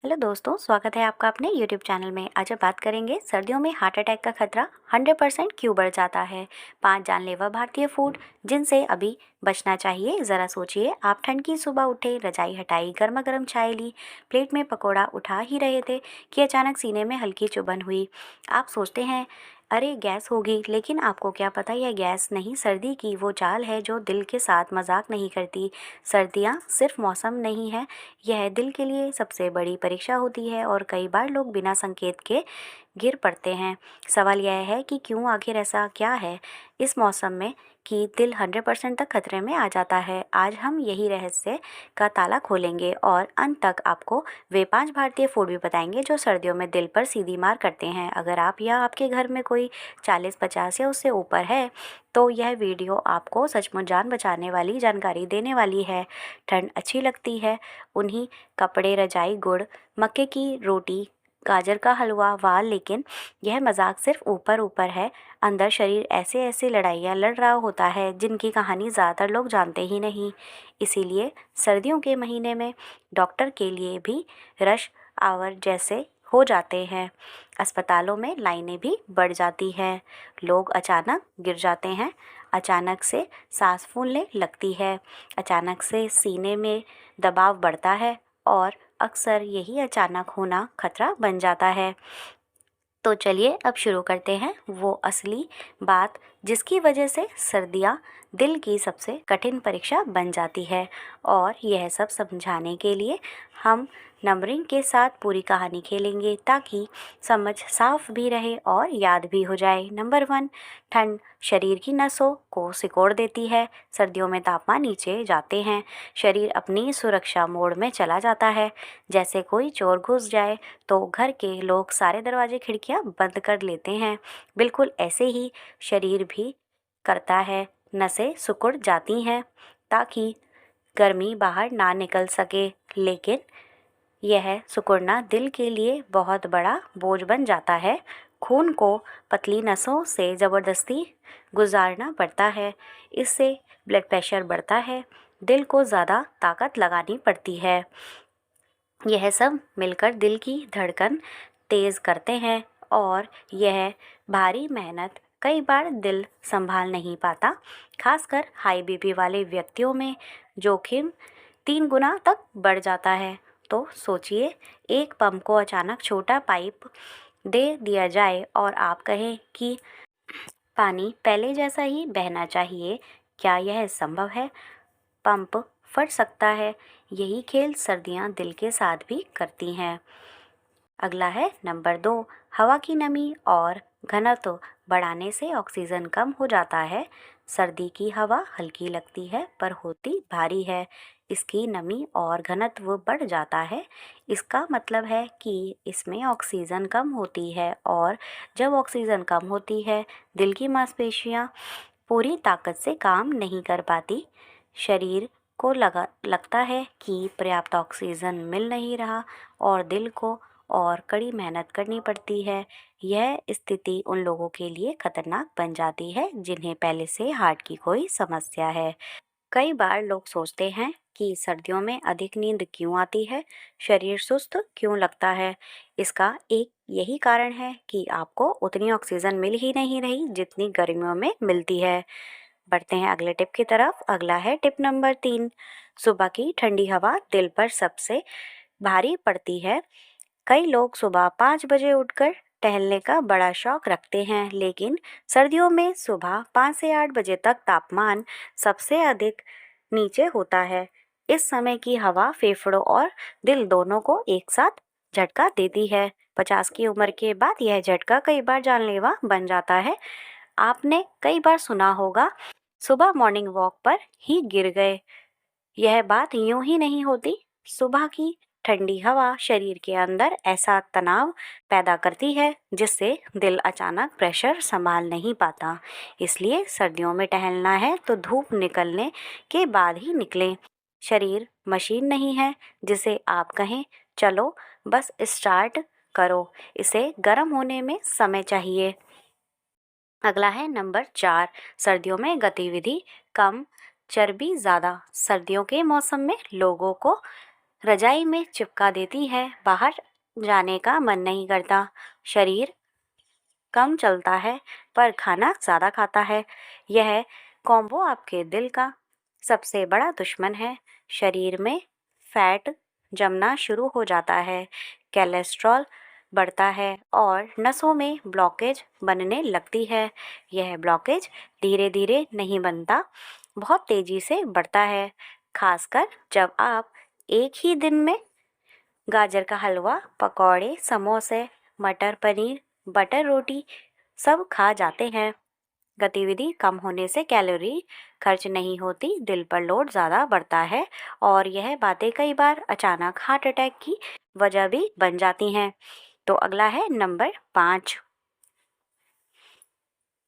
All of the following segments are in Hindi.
हेलो दोस्तों, स्वागत है आपका अपने यूट्यूब चैनल में। आज हम बात करेंगे सर्दियों में हार्ट अटैक का खतरा 100% क्यों बढ़ जाता है। 5 जानलेवा भारतीय फूड जिनसे अभी बचना चाहिए। ज़रा सोचिए, आप ठंड की सुबह उठे, रजाई हटाई, गर्मा गर्म चाय ली, प्लेट में पकौड़ा उठा ही रहे थे कि अचानक सीने में हल्की चुभन हुई। आप सोचते हैं अरे गैस होगी, लेकिन आपको क्या पता यह गैस नहीं, सर्दी की वो चाल है जो दिल के साथ मजाक नहीं करती। सर्दियाँ सिर्फ मौसम नहीं है, यह दिल के लिए सबसे बड़ी परीक्षा होती है और कई बार लोग बिना संकेत के गिर पड़ते हैं। सवाल यह है कि क्यों, आखिर ऐसा क्या है इस मौसम में कि दिल 100% तक खतरे में आ जाता है। आज हम यही रहस्य का ताला खोलेंगे और अंत तक आपको वे 5 भारतीय फूड भी बताएंगे जो सर्दियों में दिल पर सीधी मार करते हैं। अगर आप या आपके घर में कोई 40-50 या उससे ऊपर है तो यह वीडियो आपको सचमुच जान बचाने वाली जानकारी देने वाली है। ठंड अच्छी लगती है, उन्हीं कपड़े, रजाई, गुड़, मक्के की रोटी, गाजर का हलवा, वाह, लेकिन यह मजाक सिर्फ ऊपर ऊपर है। अंदर शरीर ऐसे ऐसे लड़ाइयाँ लड़ रहा होता है जिनकी कहानी ज़्यादातर लोग जानते ही नहीं। इसीलिए सर्दियों के महीने में डॉक्टर के लिए भी रश आवर जैसे हो जाते हैं। अस्पतालों में लाइनें भी बढ़ जाती हैं, लोग अचानक गिर जाते हैं, अचानक से सांस फूलने लगती है, अचानक से सीने में दबाव बढ़ता है और अक्सर यही अचानक होना खतरा बन जाता है। तो चलिए अब शुरू करते हैं वो असली बात जिसकी वजह से सर्दियाँ दिल की सबसे कठिन परीक्षा बन जाती है। और यह सब समझाने के लिए हम नंबरिंग के साथ पूरी कहानी खेलेंगे ताकि समझ साफ भी रहे और याद भी हो जाए। नंबर 1, ठंड शरीर की नसों को सिकोड़ देती है। सर्दियों में तापमान नीचे जाते हैं, शरीर अपनी सुरक्षा मोड में चला जाता है। जैसे कोई चोर घुस जाए तो घर के लोग सारे दरवाजे खिड़कियां बंद कर लेते हैं। बिल्कुल ऐसे ही शरीर भी करता है, नसें सिकुड़ जाती हैं ताकि गर्मी बाहर ना निकल सके। लेकिन यह सिकुड़ना दिल के लिए बहुत बड़ा बोझ बन जाता है। खून को पतली नसों से ज़बरदस्ती गुजारना पड़ता है, इससे ब्लड प्रेशर बढ़ता है, दिल को ज़्यादा ताकत लगानी पड़ती है। यह सब मिलकर दिल की धड़कन तेज़ करते हैं और यह भारी मेहनत कई बार दिल संभाल नहीं पाता। खासकर हाई बीपी वाले व्यक्तियों में जोखिम 3 गुना तक बढ़ जाता है। तो सोचिए, एक पंप को अचानक छोटा पाइप दे दिया जाए और आप कहें कि पानी पहले जैसा ही बहना चाहिए। क्या यह संभव है? पंप फट सकता है। यही खेल सर्दियां दिल के साथ भी करती हैं। अगला है नंबर 2, हवा की नमी और घनत्व बढ़ाने से ऑक्सीजन कम हो जाता है। सर्दी की हवा हल्की लगती है पर होती भारी है। इसकी नमी और घनत्व बढ़ जाता है। इसका मतलब है कि इसमें ऑक्सीजन कम होती है और जब ऑक्सीजन कम होती है, दिल की मांसपेशियां पूरी ताकत से काम नहीं कर पाती। शरीर को लगता है कि पर्याप्त ऑक्सीजन मिल नहीं रहा और दिल को और कड़ी मेहनत करनी पड़ती है। यह स्थिति उन लोगों के लिए खतरनाक बन जाती है जिन्हें पहले से हार्ट की कोई समस्या है। कई बार लोग सोचते हैं कि सर्दियों में अधिक नींद क्यों आती है, शरीर सुस्त क्यों लगता है। इसका एक यही कारण है कि आपको उतनी ऑक्सीजन मिल ही नहीं रही जितनी गर्मियों में मिलती है। बढ़ते हैं अगले टिप की तरफ। अगला है टिप नंबर 3, सुबह की ठंडी हवा दिल पर सबसे भारी पड़ती है। कई लोग सुबह 5 बजे उठकर टहलने का बड़ा शौक रखते हैं, लेकिन सर्दियों में सुबह 5 से 8 बजे तक तापमान सबसे अधिक नीचे होता है। इस समय की हवा फेफड़ों और दिल दोनों को एक साथ झटका देती है। 50 की उम्र के बाद यह झटका कई बार जानलेवा बन जाता है। आपने कई बार सुना होगा, सुबह मॉर्निंग वॉक पर ही गिर गए। यह बात यूं ही नहीं होती। सुबह की ठंडी हवा शरीर के अंदर ऐसा तनाव पैदा करती है जिससे दिल अचानक प्रेशर संभाल नहीं पाता। इसलिए सर्दियों में टहलना है तो धूप निकलने के बाद ही निकलें। शरीर मशीन नहीं है जिसे आप कहें चलो बस स्टार्ट करो। इसे गर्म होने में समय चाहिए। अगला है नंबर 4, सर्दियों में गतिविधि कम, चर्बी ज़्यादा। सर्दियों के मौसम में लोगों को रजाई में चिपका देती है, बाहर जाने का मन नहीं करता, शरीर कम चलता है पर खाना ज़्यादा खाता है। यह कॉम्बो आपके दिल का सबसे बड़ा दुश्मन है। शरीर में फैट जमना शुरू हो जाता है, कोलेस्ट्रॉल बढ़ता है और नसों में ब्लॉकेज बनने लगती है। यह ब्लॉकेज धीरे धीरे नहीं बनता, बहुत तेज़ी से बढ़ता है, खासकर जब आप एक ही दिन में गाजर का हलवा, पकौड़े, समोसे, मटर पनीर, बटर रोटी सब खा जाते हैं। गतिविधि कम होने से कैलोरी खर्च नहीं होती, दिल पर लोड ज़्यादा बढ़ता है और यह बातें कई बार अचानक हार्ट अटैक की वजह भी बन जाती हैं। तो अगला है नंबर 5।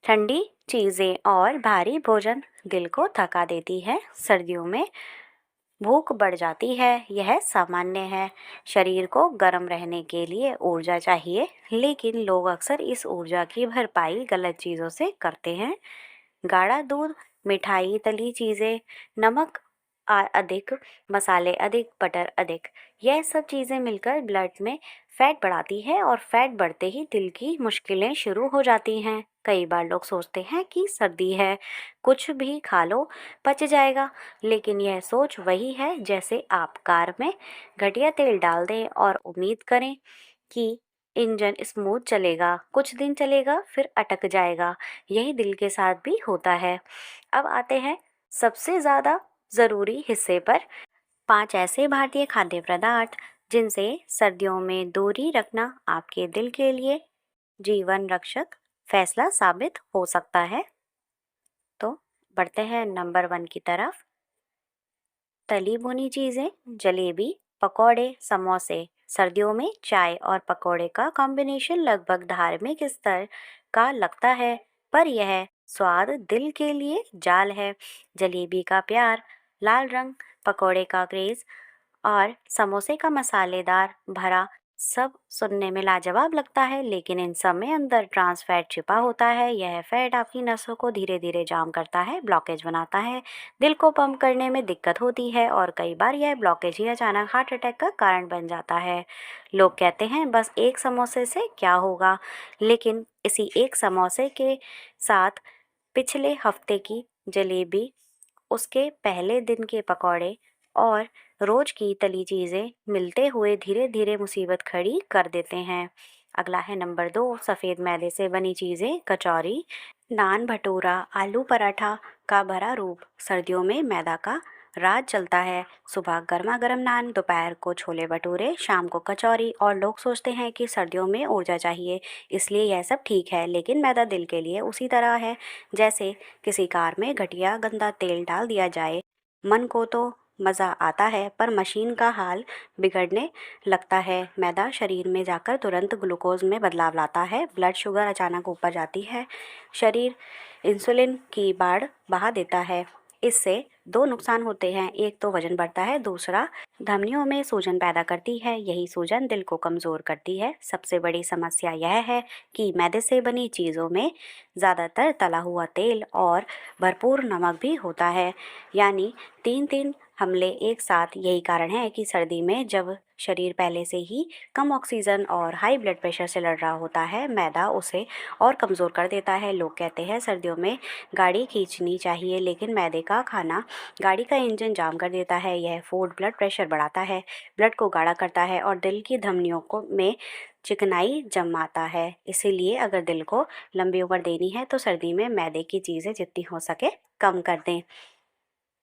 ठंडी चीज़ें और भारी भोजन दिल को थका देती है। सर्दियों में भूख बढ़ जाती है, यह सामान्य है। शरीर को गर्म रहने के लिए ऊर्जा चाहिए, लेकिन लोग अक्सर इस ऊर्जा की भरपाई गलत चीज़ों से करते हैं। गाढ़ा दूध, मिठाई, तली चीज़ें, नमक अधिक, मसाले अधिक, बटर अधिक, यह सब चीज़ें मिलकर ब्लड में फैट बढ़ाती है और फैट बढ़ते ही दिल की मुश्किलें शुरू हो जाती हैं। कई बार लोग सोचते हैं कि सर्दी है, कुछ भी खा लो, पच जाएगा, लेकिन यह सोच वही है जैसे आप कार में घटिया तेल डाल दें और उम्मीद करें कि इंजन स्मूथ चलेगा, कुछ दिन चलेगा फिर अटक जाएगा। यही दिल के साथ भी होता है। अब आते हैं सबसे ज़्यादा ज़रूरी हिस्से पर। 5 ऐसे भारतीय खाद्य पदार्थ जिनसे सर्दियों में दूरी रखना आपके दिल के लिए जीवन रक्षक फैसला साबित हो सकता है। तो बढ़ते हैं नंबर 1 की तरफ। तली भुनी चीज़ें, जलेबी, पकौड़े, समोसे। सर्दियों में चाय और पकौड़े का कॉम्बिनेशन लगभग धार्मिक स्तर का लगता है, पर यह स्वाद दिल के लिए जाल है। जलेबी का प्यार, लाल रंग, पकौड़े का क्रेज़ और समोसे का मसालेदार भरा सब सुनने में लाजवाब लगता है, लेकिन इन सब में अंदर ट्रांस फैट छिपा होता है। यह फैट आपकी नसों को धीरे धीरे जाम करता है, ब्लॉकेज बनाता है, दिल को पंप करने में दिक्कत होती है और कई बार यह ब्लॉकेज ही अचानक हार्ट अटैक का कारण बन जाता है। लोग कहते हैं बस एक समोसे से क्या होगा, लेकिन इसी एक समोसे के साथ पिछले हफ्ते की जलेबी, उसके पहले दिन के पकौड़े और रोज की तली चीज़ें मिलते हुए धीरे धीरे मुसीबत खड़ी कर देते हैं। अगला है नंबर 2, सफ़ेद मैदे से बनी चीज़ें, कचौरी, नान, भटूरा, आलू पराठा का भरा रूप। सर्दियों में मैदा का राज चलता है। सुबह गर्मा गर्म नान, दोपहर को छोले भटूरे, शाम को कचौरी और लोग सोचते हैं कि सर्दियों में ऊर्जा चाहिए इसलिए यह सब ठीक है, लेकिन मैदा दिल के लिए उसी तरह है जैसे किसी कार में घटिया गंदा तेल डाल दिया जाए। मन को तो मज़ा आता है पर मशीन का हाल बिगड़ने लगता है। मैदा शरीर में जाकर तुरंत ग्लूकोज में बदलाव लाता है, ब्लड शुगर अचानक ऊपर जाती है, शरीर इंसुलिन की बाढ़ बहा देता है। इससे 2 नुकसान होते हैं, एक तो वजन बढ़ता है, दूसरा धमनियों में सूजन पैदा करती है। यही सूजन दिल को कमज़ोर करती है। सबसे बड़ी समस्या यह है कि मैदे से बनी चीज़ों में ज़्यादातर तला हुआ तेल और भरपूर नमक भी होता है, यानी 3 हमले एक साथ। यही कारण है कि सर्दी में जब शरीर पहले से ही कम ऑक्सीजन और हाई ब्लड प्रेशर से लड़ रहा होता है, मैदा उसे और कमज़ोर कर देता है। लोग कहते हैं सर्दियों में गाड़ी खींचनी चाहिए, लेकिन मैदे का खाना गाड़ी का इंजन जाम कर देता है। यह फूड ब्लड प्रेशर बढ़ाता है, ब्लड को गाढ़ा करता है और दिल की धमनियों को में चिकनाई जमाता है। इसीलिए अगर दिल को लंबी उम्र देनी है तो सर्दी में मैदे की चीज़ें जितनी हो सके कम कर दें।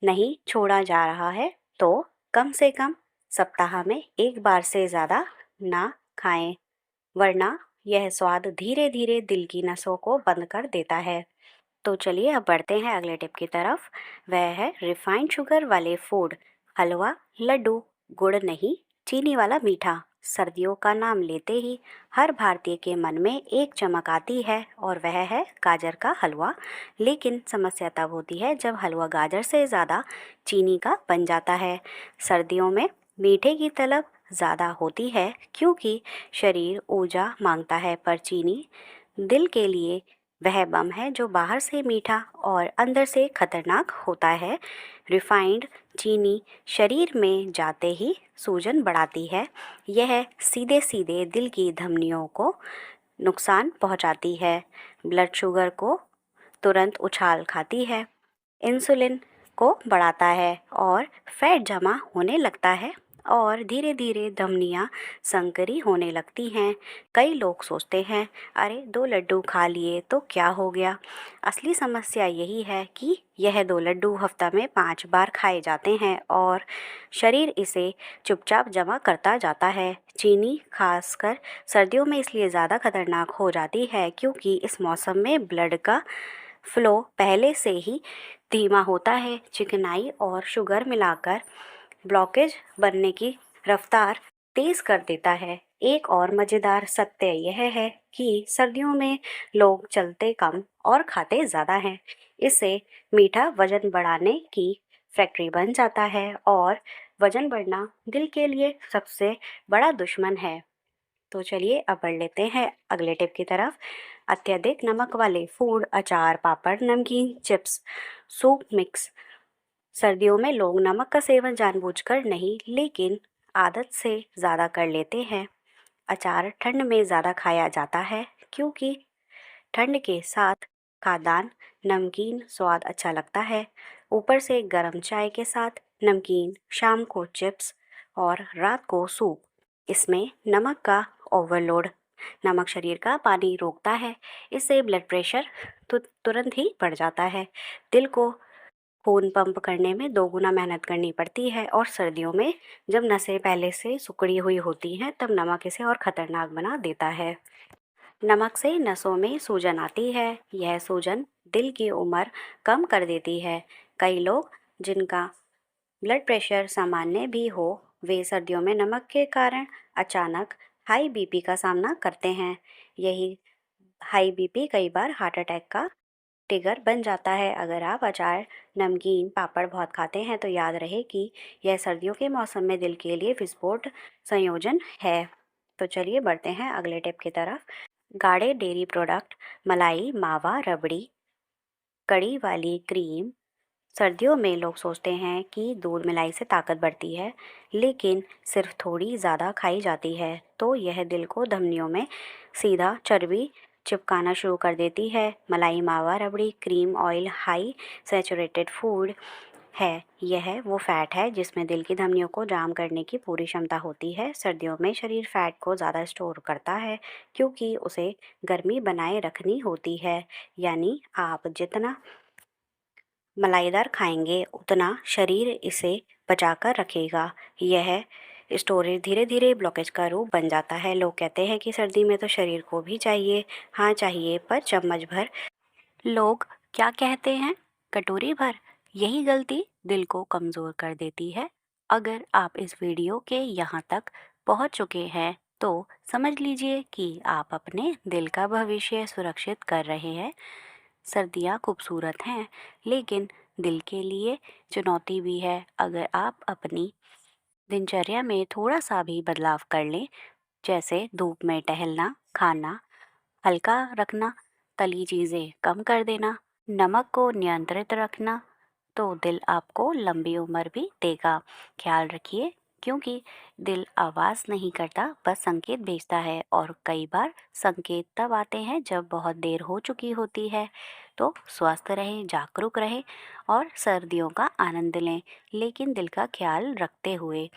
नहीं छोड़ा जा रहा है तो कम से कम सप्ताह में एक बार से ज़्यादा ना खाएं, वरना यह स्वाद धीरे धीरे दिल की नसों को बंद कर देता है। तो चलिए अब बढ़ते हैं अगले टिप की तरफ। वह है रिफाइंड शुगर वाले फूड। हलवा, लड्डू, गुड़ नहीं, चीनी वाला मीठा। सर्दियों का नाम लेते ही हर भारतीय के मन में एक चमक आती है और वह है गाजर का हलवा। लेकिन समस्या तब होती है जब हलवा गाजर से ज़्यादा चीनी का बन जाता है। सर्दियों में मीठे की तलब ज़्यादा होती है क्योंकि शरीर ऊर्जा मांगता है, पर चीनी दिल के लिए वह बम है जो बाहर से मीठा और अंदर से खतरनाक होता है। रिफाइंड चीनी शरीर में जाते ही सूजन बढ़ाती है। यह सीधे सीधे दिल की धमनियों को नुकसान पहुंचाती है। ब्लड शुगर को तुरंत उछाल खाती है। इंसुलिन को बढ़ाता है और फैट जमा होने लगता है और धीरे धीरे धमनियाँ संकरी होने लगती हैं। कई लोग सोचते हैं, अरे 2 लड्डू खा लिए तो क्या हो गया। असली समस्या यही है कि यह 2 लड्डू हफ्ता में 5 बार खाए जाते हैं और शरीर इसे चुपचाप जमा करता जाता है। चीनी खासकर सर्दियों में इसलिए ज़्यादा खतरनाक हो जाती है क्योंकि इस मौसम में ब्लड का फ्लो पहले से ही धीमा होता है। चिकनाई और शुगर मिलाकर ब्लॉकेज बनने की रफ्तार तेज कर देता है। एक और मज़ेदार सत्य यह है कि सर्दियों में लोग चलते कम और खाते ज़्यादा हैं। इससे मीठा वजन बढ़ाने की फैक्ट्री बन जाता है और वजन बढ़ना दिल के लिए सबसे बड़ा दुश्मन है। तो चलिए अब बढ़ लेते हैं अगले टिप की तरफ। अत्यधिक नमक वाले फूड, अचार, पापड़, नमकीन, चिप्स, सूप मिक्स। सर्दियों में लोग नमक का सेवन जानबूझकर नहीं लेकिन आदत से ज़्यादा कर लेते हैं। अचार ठंड में ज़्यादा खाया जाता है क्योंकि ठंड के साथ खाद्यान्न नमकीन स्वाद अच्छा लगता है। ऊपर से गर्म चाय के साथ नमकीन, शाम को चिप्स और रात को सूप। इसमें नमक का ओवरलोड। नमक शरीर का पानी रोकता है। इससे ब्लड प्रेशर तुरंत ही बढ़ जाता है। दिल को खून पंप करने में 2 गुना मेहनत करनी पड़ती है और सर्दियों में जब नसें पहले से सिकुड़ी हुई होती हैं तब नमक इसे और ख़तरनाक बना देता है। नमक से नसों में सूजन आती है। यह सूजन दिल की उम्र कम कर देती है। कई लोग जिनका ब्लड प्रेशर सामान्य भी हो वे सर्दियों में नमक के कारण अचानक हाई बीपी का सामना करते हैं। यही हाई बीपी कई बार हार्ट अटैक का ट्रिगर बन जाता है। अगर आप अचार, नमकीन, पापड़ बहुत खाते हैं तो याद रहे कि यह सर्दियों के मौसम में दिल के लिए विस्फोट संयोजन है। तो चलिए बढ़ते हैं अगले टिप की तरफ। गाढ़े डेयरी प्रोडक्ट, मलाई, मावा, रबड़ी, कड़ी वाली क्रीम। सर्दियों में लोग सोचते हैं कि दूध मलाई से ताकत बढ़ती है, लेकिन सिर्फ थोड़ी ज़्यादा खाई जाती है तो यह दिल को धमनियों में सीधा चर्बी चिपकाना शुरू कर देती है। मलाई, मावा, रबड़ी, cream oil high saturated food है। यह वो फैट है जिसमें दिल की धमनियों को जाम करने की पूरी क्षमता होती है। सर्दियों में शरीर फैट को ज़्यादा स्टोर करता है क्योंकि उसे गर्मी बनाए रखनी होती है। यानी आप जितना मलाईदार खाएंगे उतना शरीर इसे बचाकर रखेगा। यह स्टोरेज धीरे धीरे ब्लॉकेज का रूप बन जाता है। लोग कहते हैं कि सर्दी में तो शरीर को भी चाहिए। हाँ चाहिए, पर चम्मच भर। लोग क्या कहते हैं, कटोरी भर। यही गलती दिल को कमज़ोर कर देती है। अगर आप इस वीडियो के यहाँ तक पहुँच चुके हैं तो समझ लीजिए कि आप अपने दिल का भविष्य सुरक्षित कर रहे हैं। सर्दियाँ खूबसूरत हैं लेकिन दिल के लिए चुनौती भी है। अगर आप अपनी दिनचर्या में थोड़ा सा भी बदलाव कर लें, जैसे धूप में टहलना, खाना हल्का रखना, तली चीज़ें कम कर देना, नमक को नियंत्रित रखना, तो दिल आपको लंबी उम्र भी देगा। ख्याल रखिए, क्योंकि दिल आवाज़ नहीं करता, बस संकेत भेजता है और कई बार संकेत तब आते हैं जब बहुत देर हो चुकी होती है। तो स्वस्थ रहें, जागरूक रहें और सर्दियों का आनंद लें, लेकिन दिल का ख्याल रखते हुए।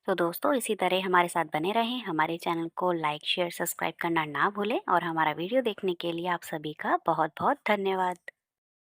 तो दोस्तों इसी तरह हमारे साथ बने रहें। हमारे चैनल को लाइक, शेयर, सब्सक्राइब करना ना भूलें और हमारा वीडियो देखने के लिए आप सभी का बहुत बहुत धन्यवाद।